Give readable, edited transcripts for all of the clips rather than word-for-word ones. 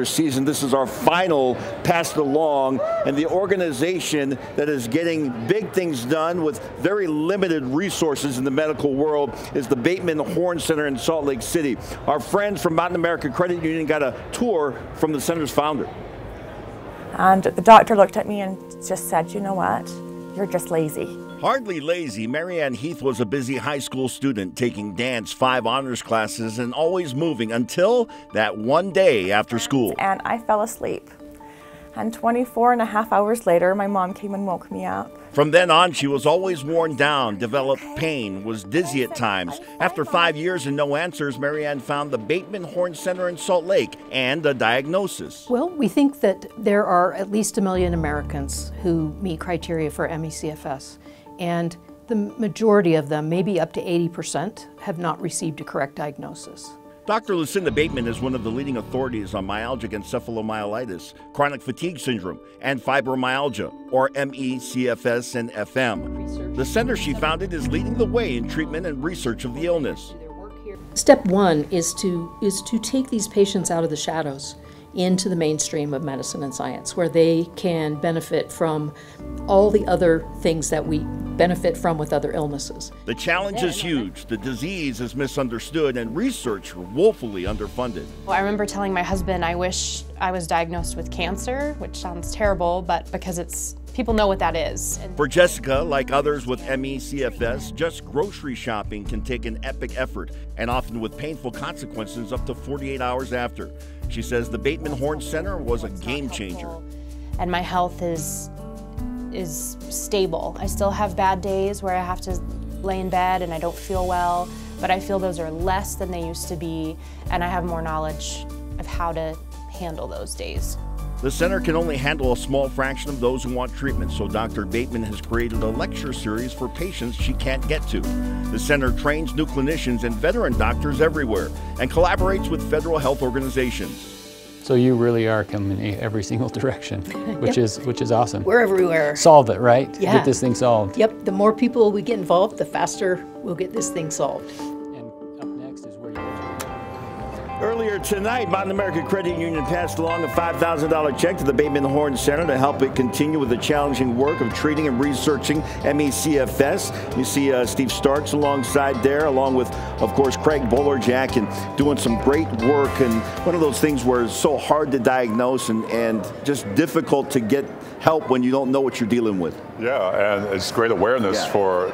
Season. This is our final Pass It Along, and the organization that is getting big things done with very limited resources in the medical world is the Bateman Horne Center in Salt Lake City. Our friends from Mountain America Credit Union got a tour from the center's founder. And the doctor looked at me and just said, "You know what? You're just lazy." Hardly lazy, Marianne Heath was a busy high school student taking dance, 5 honors classes, and always moving until that one day after school. And I fell asleep. And 24 and a half hours later, my mom came and woke me up. From then on, she was always worn down, developed pain, was dizzy at times. After 5 years and no answers, Marianne found the Bateman Horne Center in Salt Lake and a diagnosis. Well, we think that there are at least 1 million Americans who meet criteria for ME/CFS. And the majority of them, maybe up to 80%, have not received a correct diagnosis. Dr. Lucinda Bateman is one of the leading authorities on myalgic encephalomyelitis, chronic fatigue syndrome, and fibromyalgia, or ME/CFS and FM. The center she founded is leading the way in treatment and research of the illness. Step one is to take these patients out of the shadows into the mainstream of medicine and science, where they can benefit from all the other things that we benefit from with other illnesses. The challenge is huge. The disease is misunderstood and research woefully underfunded. Well, I remember telling my husband I wish I was diagnosed with cancer, which sounds terrible, but because people know what that is. For Jessica, like others with ME/CFS, just grocery shopping can take an epic effort, and often with painful consequences up to 48 hours after. She says the Bateman Horne Center was a game changer. And my health is stable. I still have bad days where I have to lay in bed and I don't feel well, but I feel those are less than they used to be, and I have more knowledge of how to handle those days. The center can only handle a small fraction of those who want treatment, so Dr. Bateman has created a lecture series for patients she can't get to. The center trains new clinicians and veteran doctors everywhere and collaborates with federal health organizations. So you really are coming in every single direction, which is awesome. We're everywhere. Solve it, right? Yeah. Get this thing solved. Yep, the more people we get involved, the faster we'll get this thing solved. And up next is where you go. Earlier tonight, Mountain America Credit Union passed along a $5,000 check to the Bateman Horne Center to help it continue with the challenging work of treating and researching ME/CFS. You see Steve Starks alongside there, along with, of course, Craig Bolerjack, and doing some great work. And one of those things where it's so hard to diagnose and just difficult to get help when you don't know what you're dealing with. Yeah, and it's great awareness for,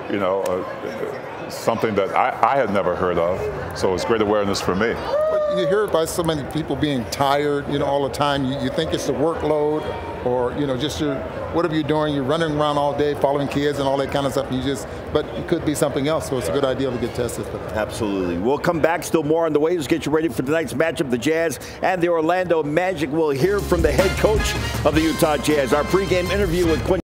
something that I had never heard of. So it's great awareness for me. You hear about so many people being tired, all the time. You think it's the workload, or just whatever you're doing. You're running around all day, following kids and all that kind of stuff. But it could be something else. So it's a good idea to get tested for that. Absolutely. We'll come back. Still more on the way. Let's get you ready for tonight's matchup. The Jazz and the Orlando Magic. We'll hear from the head coach of the Utah Jazz. Our pregame interview with Quinn